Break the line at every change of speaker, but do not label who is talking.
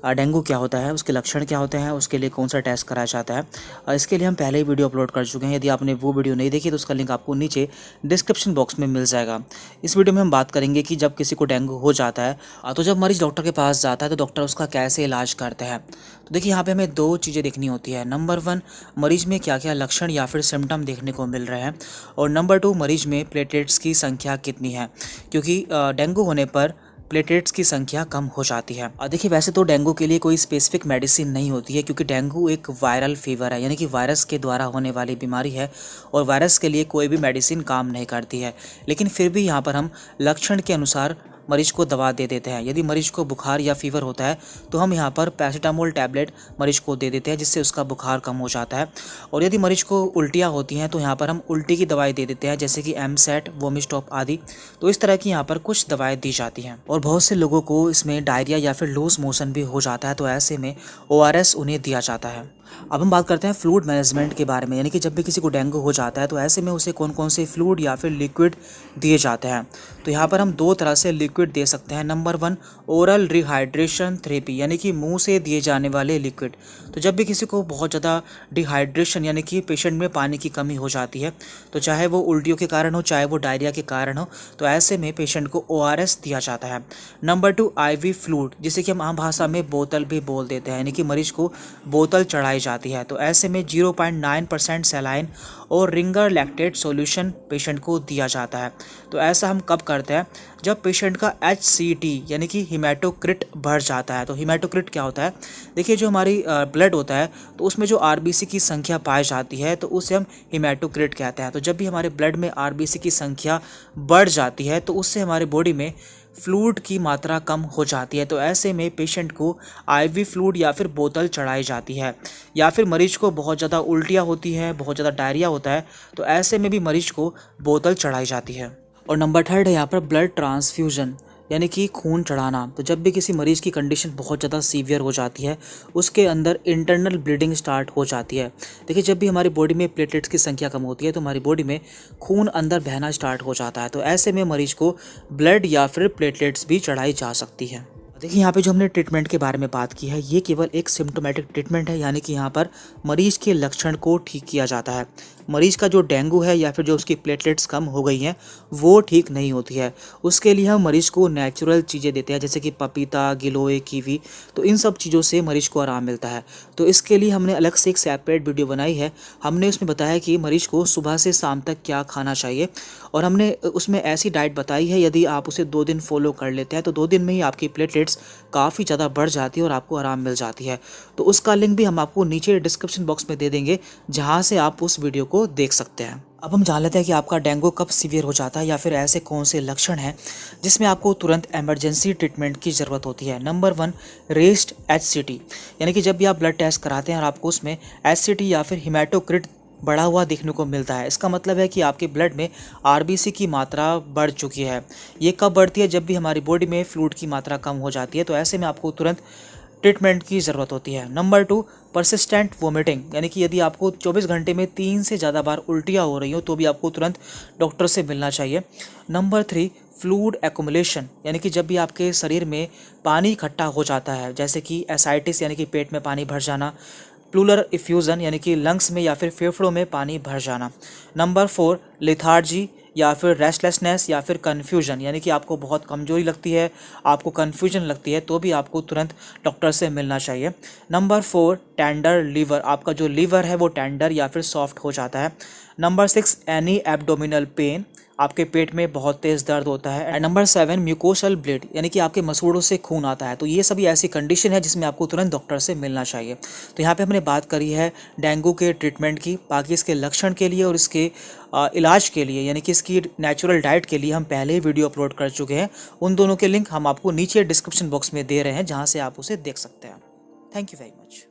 Dengue क्या होता है, उसके लक्षण क्या होते हैं, उसके लिए कौन सा टेस्ट कराया जाता है। इसके लिए हम पहले ही वीडियो अपलोड कर चुके हैं। यदि आपने वो वीडियो नहीं देखी तो उसका लिंक आपको नीचे डिस्क्रिप्शन बॉक्स में मिल जाएगा। इस वीडियो में हम बात करेंगे कि जब किसी को डेंगू हो जाता है तो जब मरीज डॉक्टर के पास जाता है तो डॉक्टर उसका कैसे इलाज करते हैं। तो देखिए, यहाँ पे हमें दो चीज़ें देखनी होती है। नंबर 1, मरीज में क्या क्या लक्षण या फिर सिम्टम देखने को मिल रहे हैं, और नंबर 2, मरीज में प्लेटलेट्स की संख्या कितनी है, क्योंकि डेंगू होने पर प्लेटलेट्स की संख्या कम हो जाती है। और देखिए, वैसे तो डेंगू के लिए कोई स्पेसिफिक मेडिसिन नहीं होती है, क्योंकि डेंगू एक वायरल फीवर है, यानी कि वायरस के द्वारा होने वाली बीमारी है, और वायरस के लिए कोई भी मेडिसिन काम नहीं करती है। लेकिन फिर भी यहाँ पर हम लक्षण के अनुसार मरीज को दवा दे देते हैं। यदि मरीज को बुखार या फीवर होता है तो हम यहाँ पर पैरासीटामोल टैबलेट मरीज को दे देते हैं, जिससे उसका बुखार कम हो जाता है। और यदि मरीज को उल्टियाँ होती हैं तो यहाँ पर हम उल्टी की दवाई दे देते हैं, जैसे कि एमसेट, वोमिस्टॉप आदि। तो इस तरह की यहाँ पर कुछ दवाएं दी जाती हैं। और बहुत से लोगों को इसमें डायरिया या फिर लूज मोशन भी हो जाता है, तो ऐसे में ORS उन्हें दिया जाता है। अब हम बात करते हैं फ्लूइड मैनेजमेंट के बारे में, यानी कि जब भी किसी को डेंगू हो जाता है तो ऐसे में उसे कौन कौन से फ्लूइड या फिर लिक्विड दिए जाते हैं। तो यहाँ पर हम दो तरह से लिक्विड दे सकते हैं। नंबर 1, ओरल रिहाइड्रेशन थेरेपी, यानी कि मुंह से दिए जाने वाले लिक्विड। तो जब भी किसी को बहुत ज़्यादा डिहाइड्रेशन यानी कि पेशेंट में पानी की कमी हो जाती है, तो चाहे वो उल्टियों के कारण हो, चाहे वो डायरिया के कारण हो, तो ऐसे में पेशेंट को ORS दिया जाता है। नंबर 2, IV फ्लूइड, जिसे कि हम आम भाषा में बोतल भी बोल देते हैं, यानी कि मरीज को बोतल चढ़ाई जाती है। तो ऐसे में 0.9% सैलाइन और रिंगर लैक्टेट सॉल्यूशन पेशेंट को दिया जाता है। तो ऐसा हम कब करते हैं, जब पेशेंट का HCT यानी कि हिमेटोक्रिट बढ़ जाता है। तो हिमेटोक्रिट क्या होता है, देखिए, जो हमारी ब्लड होता है तो उसमें जो RBC की संख्या पाई जाती है तो उसे हम हिमेटोक्रिट कहते हैं। तो जब भी हमारे ब्लड में RBC की संख्या बढ़ जाती है तो उससे हमारे बॉडी में फ्लूइड की मात्रा कम हो जाती है। तो ऐसे में पेशेंट को IV फ्लूइड या फिर बोतल चढ़ाई जाती है। या फिर मरीज को बहुत ज़्यादा उल्टियाँ होती हैं, बहुत ज़्यादा डायरिया होता है, तो ऐसे में भी मरीज को बोतल चढ़ाई जाती है। और नंबर 3 है यहाँ पर ब्लड ट्रांसफ्यूजन, यानी कि खून चढ़ाना। तो जब भी किसी मरीज़ की कंडीशन बहुत ज़्यादा सीवियर हो जाती है, उसके अंदर इंटरनल ब्लीडिंग स्टार्ट हो जाती है। देखिए, जब भी हमारी बॉडी में प्लेटलेट्स की संख्या कम होती है तो हमारी बॉडी में खून अंदर बहना स्टार्ट हो जाता है। तो ऐसे में मरीज को ब्लड या फिर प्लेटलेट्स भी चढ़ाई जा सकती है। देखिए, यहाँ पे जो हमने ट्रीटमेंट के बारे में बात की है, ये केवल एक सिम्टोमेटिक ट्रीटमेंट है, यानी कि यहाँ पर मरीज के लक्षण को ठीक किया जाता है। मरीज का जो डेंगू है या फिर जो उसकी प्लेटलेट्स कम हो गई हैं वो ठीक नहीं होती है। उसके लिए हम मरीज को नेचुरल चीज़ें देते हैं, जैसे कि पपीता, गिलोय, कीवी। तो इन सब चीज़ों से मरीज को आराम मिलता है। तो इसके लिए हमने अलग से एक सेपरेट वीडियो बनाई है। हमने उसमें बताया कि मरीज को सुबह से शाम तक क्या खाना चाहिए, और हमने उसमें ऐसी डाइट बताई है, यदि आप उसे 2 दिन फॉलो कर लेते हैं तो 2 दिन में ही आपकी प्लेटलेट्स काफ़ी ज़्यादा बढ़ जाती है और आपको आराम मिल जाती है। तो उसका लिंक भी हम आपको नीचे डिस्क्रिप्शन बॉक्स में दे देंगे, जहाँ से आप उस वीडियो को देख सकते हैं। अब हम जान लेते हैं कि आपका डेंगू कब सीवियर हो जाता है, या फिर ऐसे कौन से लक्षण हैं जिसमें आपको तुरंत इमरजेंसी ट्रीटमेंट की ज़रूरत होती है। नंबर 1, रेस्ड HCT, यानी कि जब भी आप ब्लड टेस्ट कराते हैं और आपको उसमें HCT या फिर हिमेटोक्रिट बढ़ा हुआ देखने को मिलता है, इसका मतलब है कि आपके ब्लड में RBC की मात्रा बढ़ चुकी है। ये कब बढ़ती है, जब भी हमारी बॉडी में फ्लूइड की मात्रा कम हो जाती है। तो ऐसे में आपको तुरंत ट्रीटमेंट की ज़रूरत होती है। नंबर 2, परसिस्टेंट वोमिटिंग, यानी कि यदि आपको 24 घंटे में 3 से ज़्यादा बार उल्टियाँ हो रही हो तो भी आपको तुरंत डॉक्टर से मिलना चाहिए। नंबर 3, फ्लूइड एक्युमुलेशन, यानी कि जब भी आपके शरीर में पानी इकट्ठा हो जाता है, जैसे कि एसाइटिस यानी कि पेट में पानी भर जाना, प्लूरल इफ्यूज़न यानी कि लंग्स में या फिर फेफड़ों में पानी भर जाना। नंबर 4, लेथार्जी या फिर रेस्टलेसनेस या फिर कन्फ्यूजन, यानी कि आपको बहुत कमजोरी लगती है, आपको कन्फ्यूजन लगती है, तो भी आपको तुरंत डॉक्टर से मिलना चाहिए। नंबर 4, टेंडर लीवर, आपका जो लीवर है वो टेंडर या फिर सॉफ्ट हो जाता है। नंबर 6, एनी एब्डोमिनल पेन, आपके पेट में बहुत तेज़ दर्द होता है। एंड नंबर 7, म्यूकोसल ब्लीड, यानी कि आपके मसूड़ों से खून आता है। तो ये सभी ऐसी कंडीशन है जिसमें आपको तुरंत डॉक्टर से मिलना चाहिए। तो यहाँ पे हमने बात करी है डेंगू के ट्रीटमेंट की। बाकी इसके लक्षण के लिए और इसके इलाज के लिए, यानी कि इसकी नेचुरल डाइट के लिए हम पहले ही वीडियो अपलोड कर चुके हैं। उन दोनों के लिंक हम आपको नीचे डिस्क्रिप्शन बॉक्स में दे रहे हैं, जहाँ से आप उसे देख सकते हैं। Thank you very much.